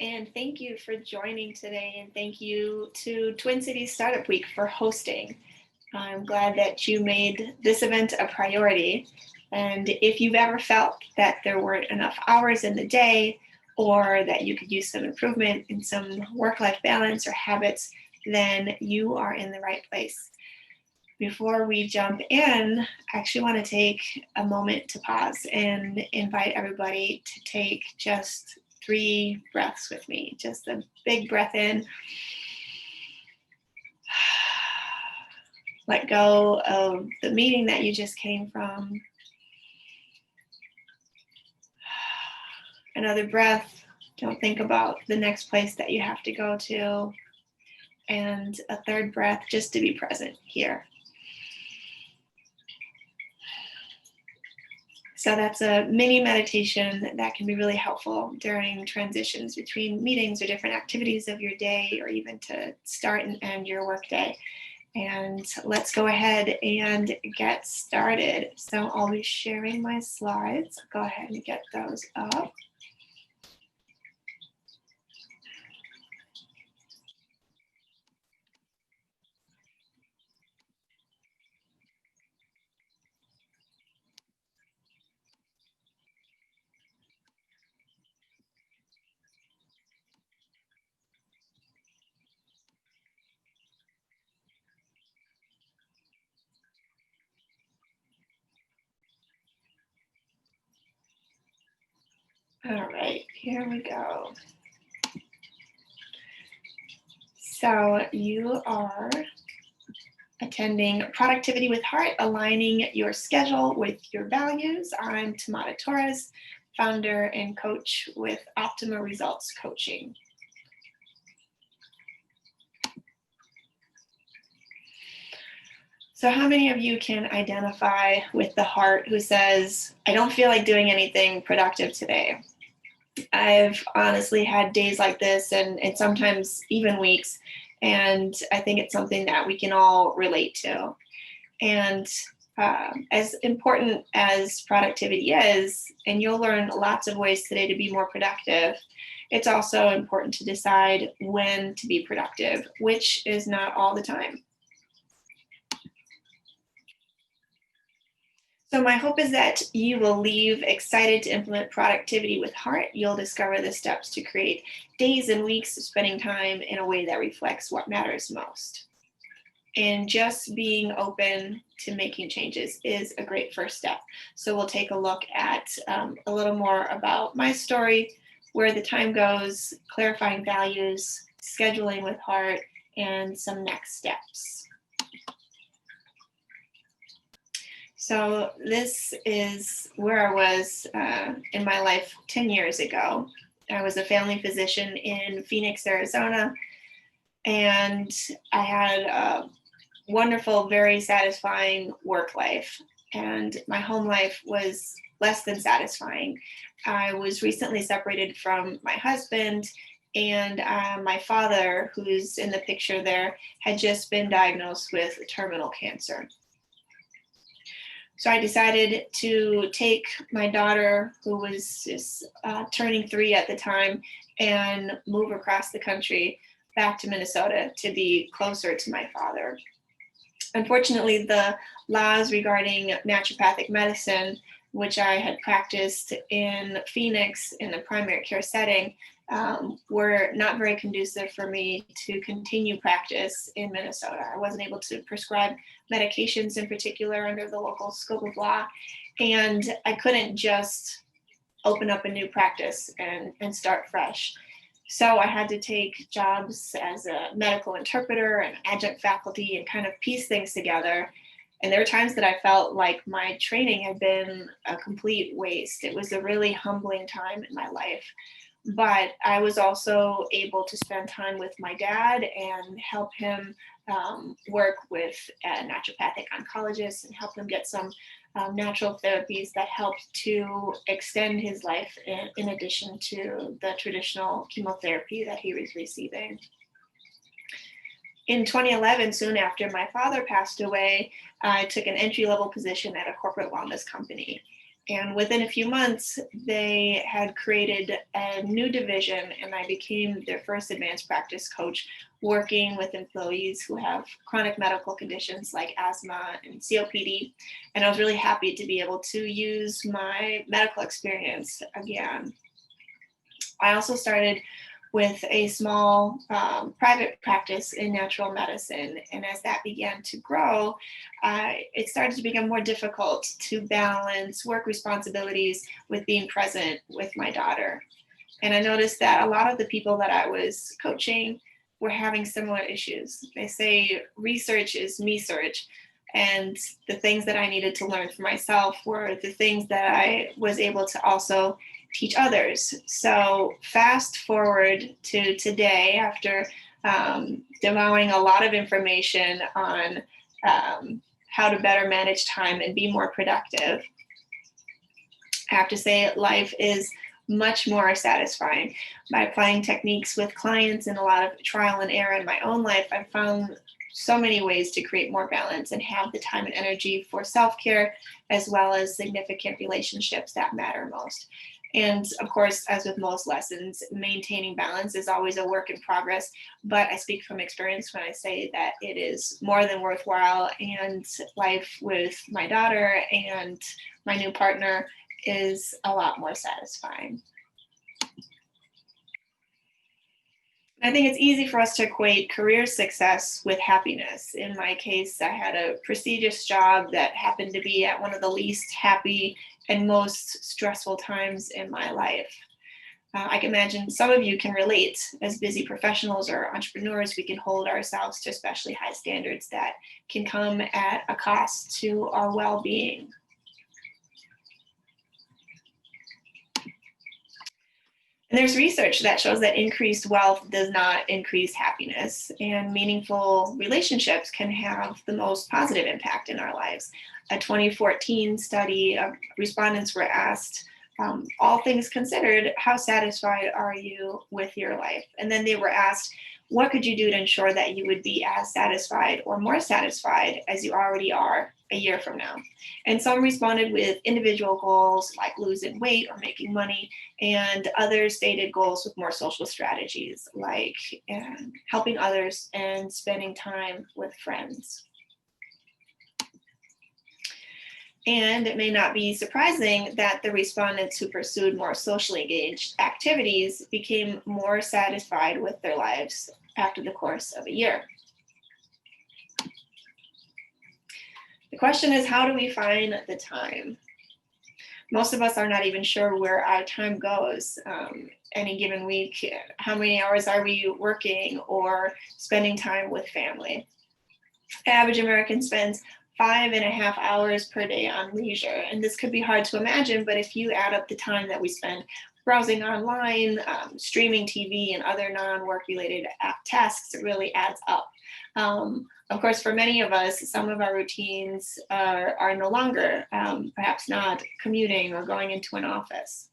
and thank you for joining today, and thank you to Twin Cities Startup Week for hosting. I'm glad that you made this event a priority, and if you've ever felt that there weren't enough hours in the day or that you could use some improvement in some work-life balance or habits, then you are in the right place. Before we jump in, I actually want to take a moment to pause and invite everybody to take just 3 breaths with me. Just a big breath in. Let go of the meeting that you just came from. Another breath. Don't think about the next place that you have to go to. And a third breath, just to be present here. So that's a mini meditation that can be really helpful during transitions between meetings or different activities of your day, or even to start and end your workday. And let's go ahead and get started. So I'll be sharing my slides. Go ahead and get those up. All right, here we go. So you are attending Productivity with Heart, aligning your schedule with your values. I'm Tamara Torres, founder and coach with Optimal Results Coaching. So how many of you can identify with the heart who says, I don't feel like doing anything productive today? I've honestly had days like this and sometimes even weeks, and I think it's something that we can all relate to. And as important as productivity is, and you'll learn lots of ways today to be more productive, it's also important to decide when to be productive, which is not all the time. So my hope is that you will leave excited to implement productivity with heart. You'll discover the steps to create days and weeks of spending time in a way that reflects what matters most. And just being open to making changes is a great first step. So we'll take a look at a little more about my story, where the time goes, clarifying values, scheduling with heart, and some next steps. So this is where I was in my life 10 years ago. I was a family physician in Phoenix, Arizona, and I had a wonderful, very satisfying work life, and my home life was less than satisfying. I was recently separated from my husband, and my father, who's in the picture there, had just been diagnosed with terminal cancer. So I decided to take my daughter, who was just turning 3 at the time, and move across the country back to Minnesota to be closer to my father. Unfortunately, the laws regarding naturopathic medicine, which I had practiced in Phoenix in the primary care setting, were not very conducive for me to continue practice in Minnesota. I wasn't able to prescribe medications in particular under the local scope of law, and I couldn't just open up a new practice and start fresh. So I had to take jobs as a medical interpreter and adjunct faculty and kind of piece things together. And there were times that I felt like my training had been a complete waste. It was a really humbling time in my life. But I was also able to spend time with my dad and help him work with a naturopathic oncologist and help him get some natural therapies that helped to extend his life in addition to the traditional chemotherapy that he was receiving. In 2011, soon after my father passed away, I took an entry-level position at a corporate wellness company. And within a few months, they had created a new division, and I became their first advanced practice coach, working with employees who have chronic medical conditions like asthma and COPD. And I was really happy to be able to use my medical experience again. I also started with a small private practice in natural medicine. And as that began to grow, it started to become more difficult to balance work responsibilities with being present with my daughter. And I noticed that a lot of the people that I was coaching were having similar issues. They say research is me search. And the things that I needed to learn for myself were the things that I was able to also teach others. So fast forward to today, after devouring a lot of information on how to better manage time and be more productive, I have to say life is much more satisfying. By applying techniques with clients and a lot of trial and error in my own life, I've found so many ways to create more balance and have the time and energy for self-care, as well as significant relationships that matter most. And of course, as with most lessons, maintaining balance is always a work in progress, but I speak from experience when I say that it is more than worthwhile, and life with my daughter and my new partner is a lot more satisfying. I think it's easy for us to equate career success with happiness. In my case, I had a prestigious job that happened to be at one of the least happy and most stressful times in my life. I can imagine some of you can relate. As busy professionals or entrepreneurs, we can hold ourselves to especially high standards that can come at a cost to our well-being. And there's research that shows that increased wealth does not increase happiness, and meaningful relationships can have the most positive impact in our lives. A 2014 study of respondents were asked, all things considered, how satisfied are you with your life? And then they were asked, what could you do to ensure that you would be as satisfied or more satisfied as you already are a year from now? And some responded with individual goals like losing weight or making money, and others stated goals with more social strategies like helping others and spending time with friends. And it may not be surprising that the respondents who pursued more socially engaged activities became more satisfied with their lives after the course of a year. The question is, how do we find the time? Most of us are not even sure where our time goes any given week. How many hours are we working or spending time with family? The average American spends 5.5 hours per day on leisure. And this could be hard to imagine, but if you add up the time that we spend browsing online, streaming TV, and other non-work related tasks, it really adds up. Of course, for many of us, some of our routines are no longer, perhaps not commuting or going into an office.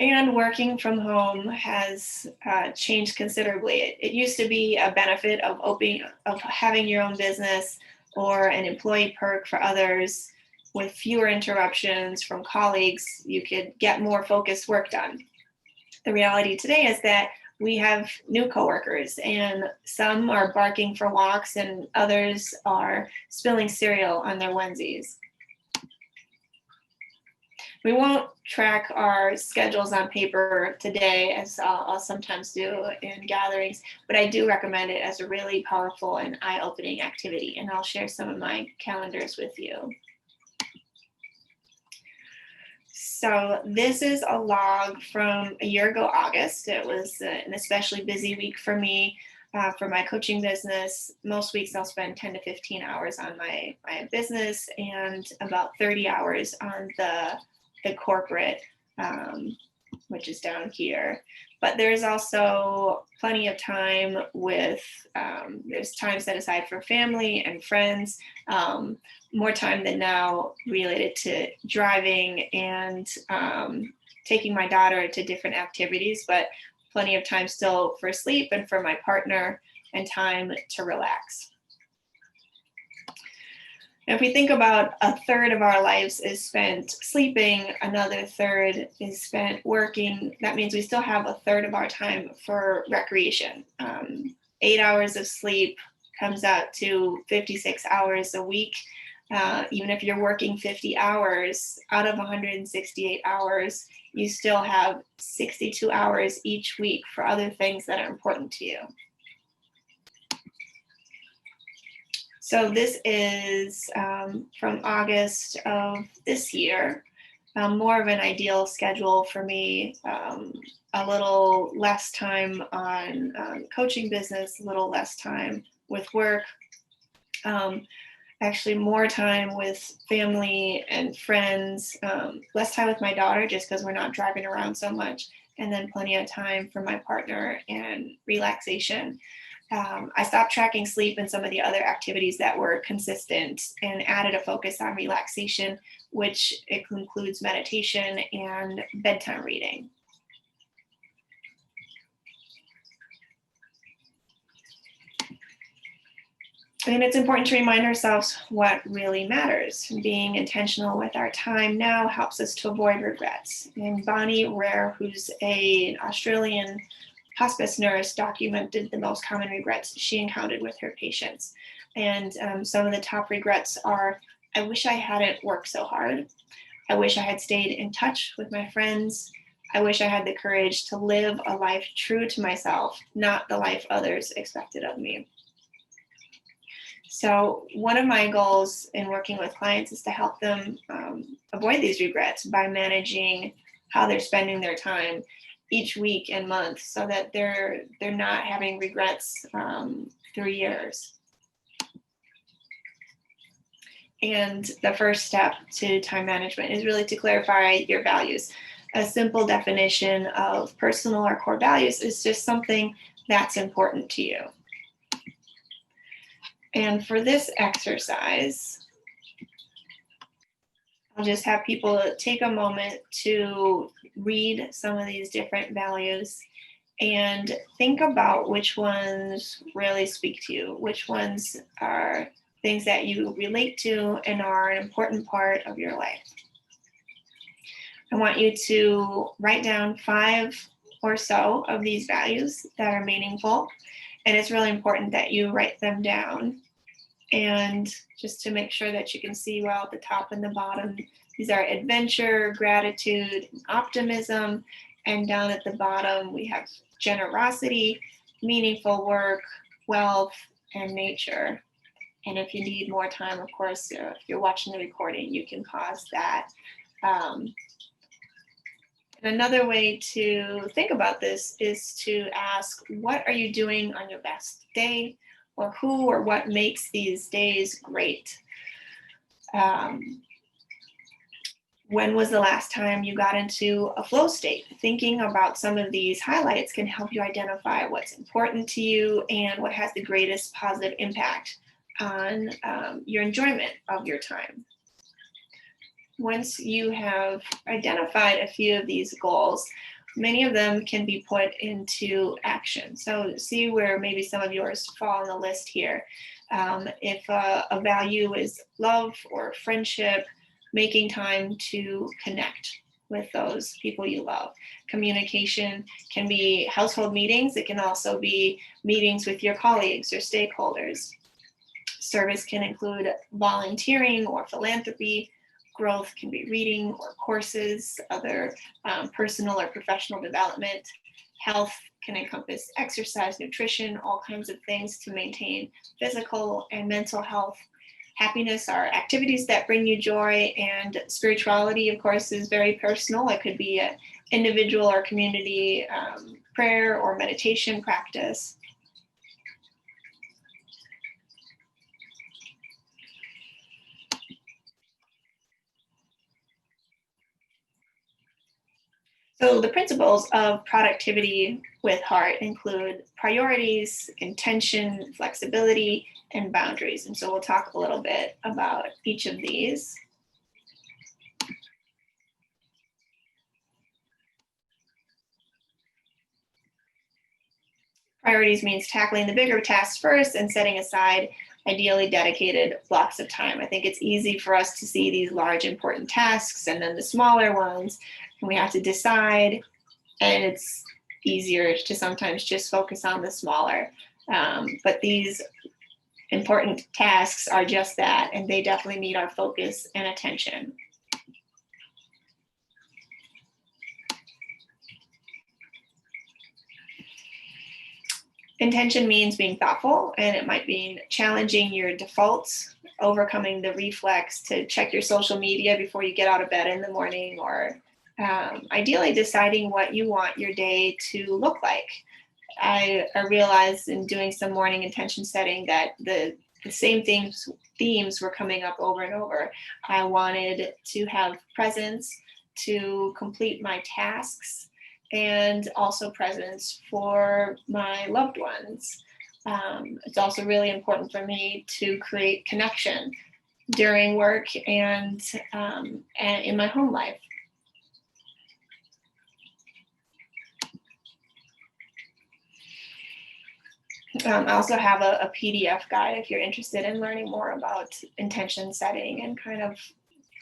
And working from home has changed considerably. It used to be a benefit of having your own business or an employee perk for others. With fewer interruptions from colleagues, you could get more focused work done. The reality today is that we have new coworkers, and some are barking for walks and others are spilling cereal on their onesies. We won't track our schedules on paper today, as I'll sometimes do in gatherings, but I do recommend it as a really powerful and eye-opening activity, and I'll share some of my calendars with you. So this is a log from a year ago, August. It was an especially busy week for me. For my coaching business. Most weeks I'll spend 10 to 15 hours on my business and about 30 hours on the corporate, which is down here. But there's also plenty of time with, there's time set aside for family and friends, more time than now related to driving and taking my daughter to different activities, but plenty of time still for sleep and for my partner and time to relax. And if we think about a third of our lives is spent sleeping, another third is spent working, that means we still have a third of our time for recreation. 8 hours of sleep comes out to 56 hours a week. Even if you're working 50 hours out of 168 hours, you still have 62 hours each week for other things that are important to you. So this is from August of this year, more of an ideal schedule for me, a little less time on coaching business, a little less time with work, actually more time with family and friends, less time with my daughter just because we're not driving around so much, and then plenty of time for my partner and relaxation. I stopped tracking sleep and some of the other activities that were consistent and added a focus on relaxation, which includes meditation and bedtime reading. And it's important to remind ourselves what really matters. Being intentional with our time now helps us to avoid regrets. And Bonnie Rare, who's an Australian hospice nurse, documented the most common regrets she encountered with her patients. And some of the top regrets are, I wish I hadn't worked so hard. I wish I had stayed in touch with my friends. I wish I had the courage to live a life true to myself, not the life others expected of me. So one of my goals in working with clients is to help them avoid these regrets by managing how they're spending their time each week and month, so that they're not having regrets through years. And the first step to time management is really to clarify your values. A simple definition of personal or core values is just something that's important to you. And for this exercise, I'll just have people take a moment to read some of these different values and think about which ones really speak to you, which ones are things that you relate to and are an important part of your life. I want you to write down 5 or so of these values that are meaningful. And it's really important that you write them down. And just to make sure that you can see well at the top and the bottom, these are adventure, gratitude, optimism. And down at the bottom, we have generosity, meaningful work, wealth, and nature. And if you need more time, of course, if you're watching the recording, you can pause that. And another way to think about this is to ask, what are you doing on your best day? Or who or what makes these days great? When was the last time you got into a flow state? Thinking about some of these highlights can help you identify what's important to you and what has the greatest positive impact on your enjoyment of your time. Once you have identified a few of these goals, many of them can be put into action. So see where maybe some of yours fall on the list here. If a value is love or friendship, making time to connect with those people you love. Communication can be household meetings. It can also be meetings with your colleagues or stakeholders. Service can include volunteering or philanthropy. Growth can be reading or courses, other personal or professional development. Health can encompass exercise, nutrition, all kinds of things to maintain physical and mental health. Happiness are activities that bring you joy, and spirituality, of course, is very personal. It could be an individual or community prayer or meditation practice. So the principles of productivity with heart include priorities, intention, flexibility, and boundaries. And so we'll talk a little bit about each of these. Priorities means tackling the bigger tasks first and setting aside ideally dedicated blocks of time. I think it's easy for us to see these large important tasks and then the smaller ones, and we have to decide, and it's easier to sometimes just focus on the smaller. But these important tasks are just that, and they definitely need our focus and attention. Intention means being thoughtful, and it might mean challenging your defaults, overcoming the reflex to check your social media before you get out of bed in the morning, or ideally deciding what you want your day to look like. I realized in doing some morning intention setting that the same themes were coming up over and over. I wanted to have presence to complete my tasks, and also presence for my loved ones. It's also really important for me to create connection during work and in my home life. I also have a PDF guide if you're interested in learning more about intention setting and kind of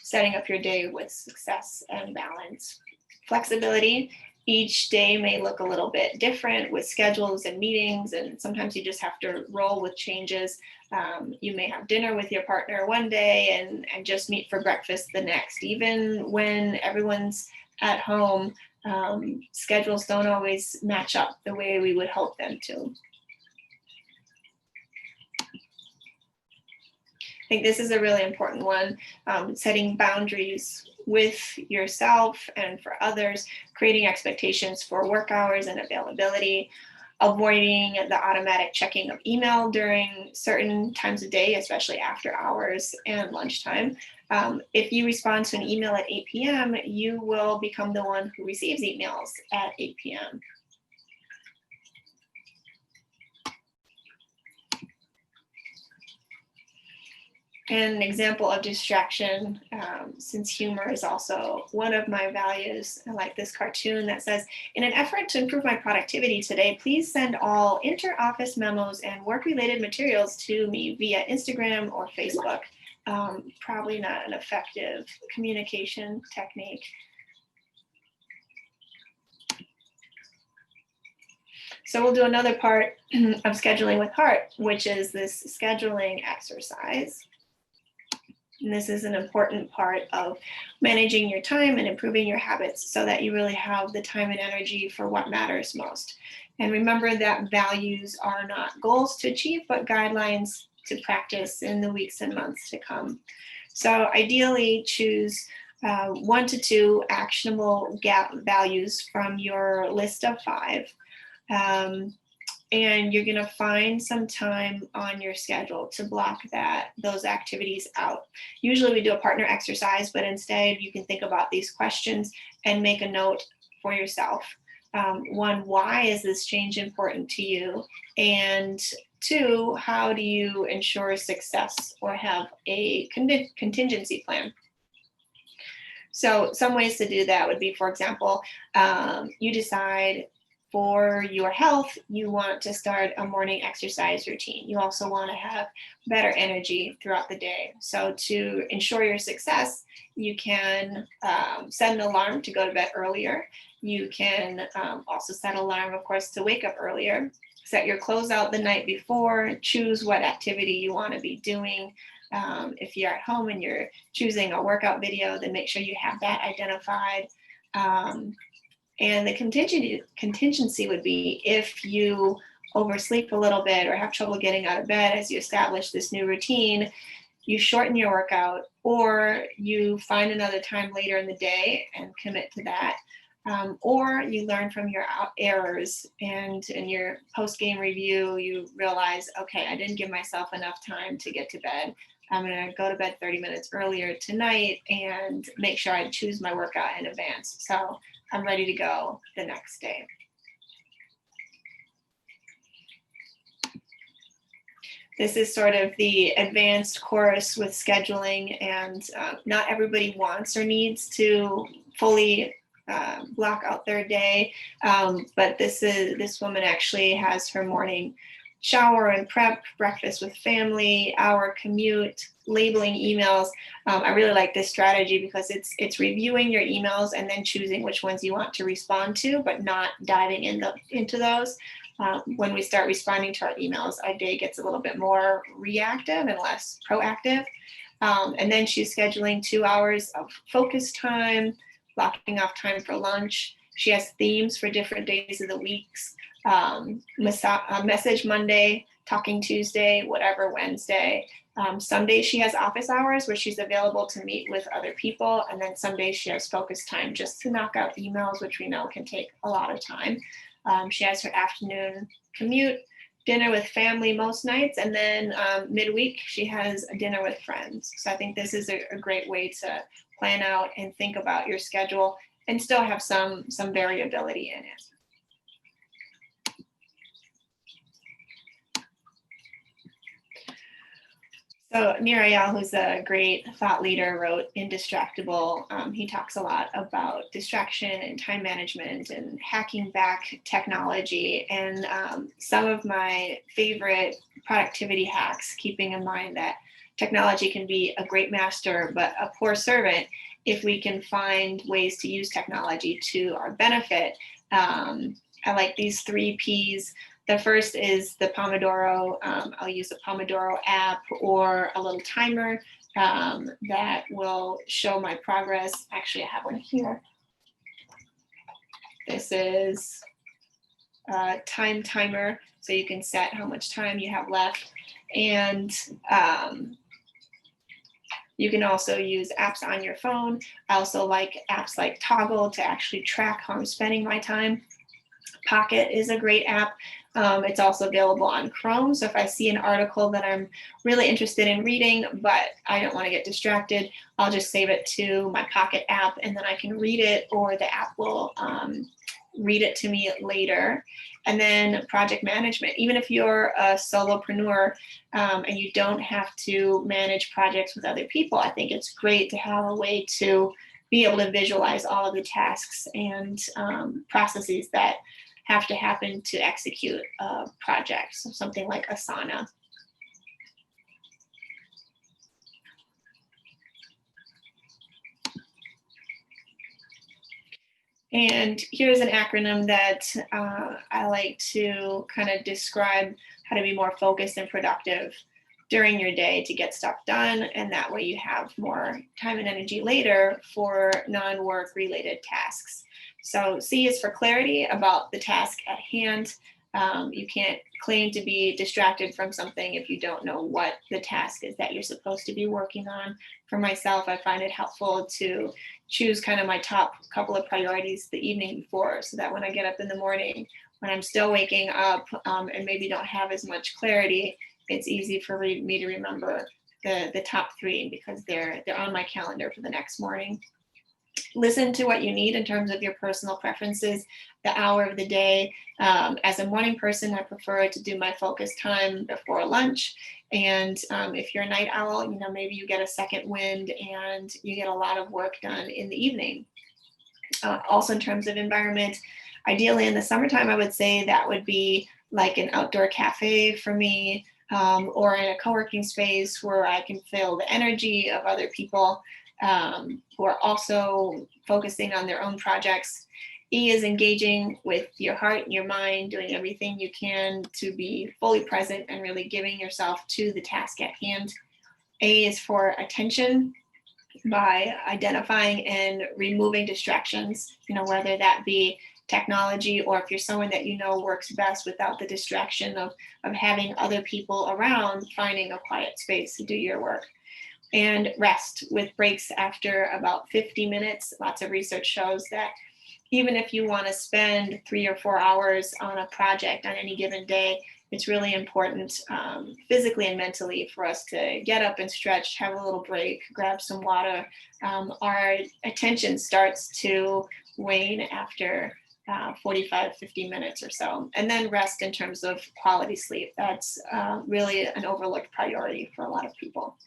setting up your day with success and balance. Flexibility. Each day may look a little bit different with schedules and meetings, and sometimes you just have to roll with changes. You may have dinner with your partner one day and just meet for breakfast the next. Even when everyone's at home, schedules don't always match up the way we would hope them to. I think this is a really important one, setting boundaries with yourself and for others, creating expectations for work hours and availability, avoiding the automatic checking of email during certain times of day, especially after hours and lunchtime. If you respond to an email at 8 p.m., you will become the one who receives emails at 8 p.m. And an example of distraction, since humor is also one of my values, I like this cartoon that says, in an effort to improve my productivity today, please send all inter-office memos and work-related materials to me via Instagram or Facebook. Probably not an effective communication technique. So we'll do another part of scheduling with heart, which is this scheduling exercise. And this is an important part of managing your time and improving your habits so that you really have the time and energy for what matters most. And remember that values are not goals to achieve, but guidelines to practice in the weeks and months to come. So ideally choose 1 to 2 actionable values from your list of 5. And you're going to find some time on your schedule to block those activities out. Usually we do a partner exercise, but instead you can think about these questions and make a note for yourself. 1, why is this change important to you? And 2, how do you ensure success or have a contingency plan? So some ways to do that would be, for example, you decide for your health, you want to start a morning exercise routine. You also want to have better energy throughout the day. So to ensure your success, you can set an alarm to go to bed earlier. You can also set an alarm, of course, to wake up earlier. Set your clothes out the night before. Choose what activity you want to be doing. If you're at home and you're choosing a workout video, then make sure you have that identified. And the contingency would be if you oversleep a little bit or have trouble getting out of bed as you establish this new routine, you shorten your workout or you find another time later in the day and commit to that. Or you learn from your errors, and in your post-game review, you realize, okay, I didn't give myself enough time to get to bed. I'm going to go to bed 30 minutes earlier tonight and make sure I choose my workout in advance. So I'm ready to go the next day. This is sort of the advanced course with scheduling, and not everybody wants or needs to fully block out their day, but this woman actually has her morning shower and prep, breakfast with family, hour commute, labeling emails. I really like this strategy because it's reviewing your emails and then choosing which ones you want to respond to, but not diving into those. When we start responding to our emails, our day gets a little bit more reactive and less proactive. And then she's scheduling 2 hours of focus time, blocking off time for lunch. She has themes for different days of the weeks. Message Monday, talking Tuesday, whatever Wednesday. Some days she has office hours where she's available to meet with other people. And then some days she has focus time just to knock out emails, which we know can take a lot of time. She has her afternoon commute, dinner with family most nights, and then midweek she has a dinner with friends. So I think this is a great way to plan out and think about your schedule and still have some variability in it. So Nirayal, who's a great thought leader, wrote Indistractable. He talks a lot about distraction and time management and hacking back technology. And some of my favorite productivity hacks, keeping in mind that technology can be a great master, but a poor servant if we can find ways to use technology to our benefit. I like these 3 Ps. The first is the Pomodoro. I'll use a Pomodoro app or a little timer that will show my progress. Actually, I have one here. This is a time timer, so you can set how much time you have left. And you can also use apps on your phone. I also like apps like Toggle to actually track how I'm spending my time. Pocket is a great app. It's also available on Chrome. So if I see an article that I'm really interested in reading, but I don't want to get distracted, I'll just save it to my Pocket app and then I can read it, or the app will read it to me later. And then project management. Even if you're a solopreneur and you don't have to manage projects with other people, I think it's great to have a way to be able to visualize all of the tasks and processes that have to happen to execute a project. So something like Asana. And here's an acronym that I like to kind of describe how to be more focused and productive during your day to get stuff done. And that way you have more time and energy later for non-work related tasks. So C is for clarity about the task at hand. You can't claim to be distracted from something if you don't know what the task is that you're supposed to be working on. For myself, I find it helpful to choose kind of my top couple of priorities the evening before, so that when I get up in the morning, when I'm still waking up and maybe don't have as much clarity, it's easy for me to remember the top 3 because they're on my calendar for the next morning. Listen to what you need in terms of your personal preferences, the hour of the day. As a morning person, I prefer to do my focus time before lunch. And if you're a night owl, maybe you get a second wind and you get a lot of work done in the evening. Also in terms of environment, ideally in the summertime, I would say that would be like an outdoor cafe for me, or in a co-working space where I can feel the energy of other people who are also focusing on their own projects. E is engaging with your heart and your mind, doing everything you can to be fully present and really giving yourself to the task at hand. A is for attention, by identifying and removing distractions, whether that be technology, or if you're someone that works best without the distraction of having other people around, finding a quiet space to do your work. And rest with breaks after about 50 minutes. Lots of research shows that even if you want to spend 3 or 4 hours on a project on any given day, it's really important physically and mentally for us to get up and stretch, have a little break, grab some water. Our attention starts to wane after 45, 50 minutes or so. And then rest in terms of quality sleep. That's really an overlooked priority for a lot of people.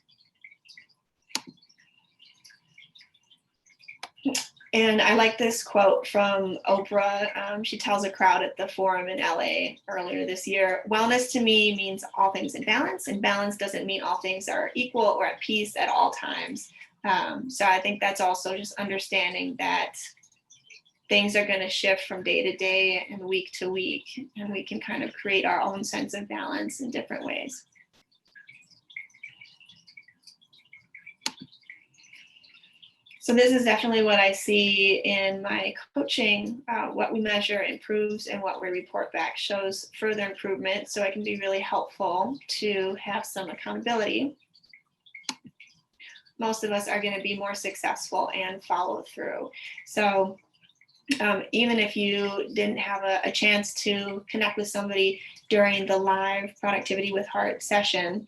And I like this quote from Oprah. She tells a crowd at the forum in LA earlier this year, wellness to me means all things in balance, and balance doesn't mean all things are equal or at peace at all times. So I think that's also just understanding that things are going to shift from day to day and week to week, and we can kind of create our own sense of balance in different ways. So this is definitely what I see in my coaching. What we measure improves, and what we report back shows further improvement. So it can be really helpful to have some accountability. Most of us are going to be more successful and follow through. So even if you didn't have a chance to connect with somebody during the live Productivity with Heart session,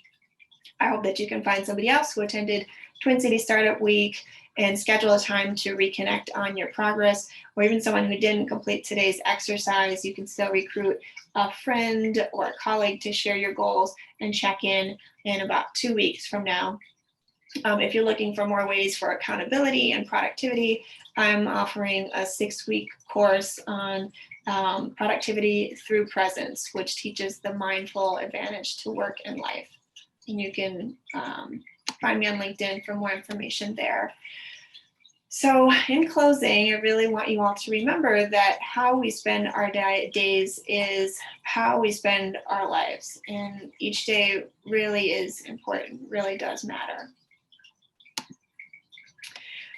I hope that you can find somebody else who attended Twin Cities Startup Week and schedule a time to reconnect on your progress, or even someone who didn't complete today's exercise. You can still recruit a friend or a colleague to share your goals and check in about 2 weeks from now. If you're looking for more ways for accountability and productivity, I'm offering a 6-week course on productivity through presence, which teaches the mindful advantage to work and life. And you can find me on LinkedIn for more information there. So in closing, I really want you all to remember that how we spend our days is how we spend our lives. And each day really is important, really does matter.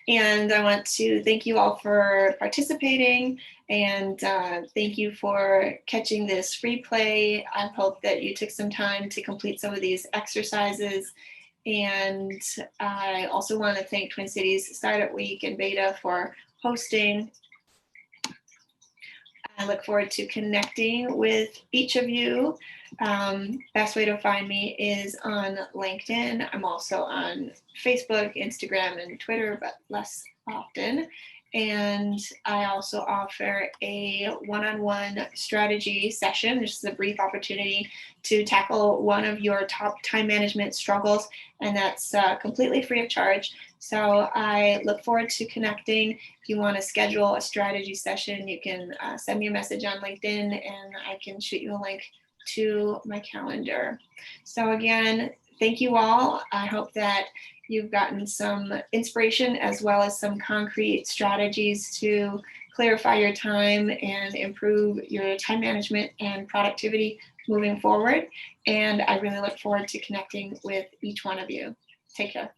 And I want to thank you all for participating, and thank you for catching this replay. I hope that you took some time to complete some of these exercises. And I also want to thank Twin Cities Startup Week and Beta for hosting. I look forward to connecting with each of you. Best way to find me is on LinkedIn. I'm also on Facebook, Instagram, and Twitter, but less often. And I also offer a one-on-one strategy session. This is a brief opportunity to tackle one of your top time management struggles, and that's completely free of charge. So I look forward to connecting. If you want to schedule a strategy session, you can send me a message on LinkedIn, and I can shoot you a link to my calendar. So again, thank you all. I hope that you've gotten some inspiration as well as some concrete strategies to clarify your time and improve your time management and productivity moving forward. And I really look forward to connecting with each one of you. Take care.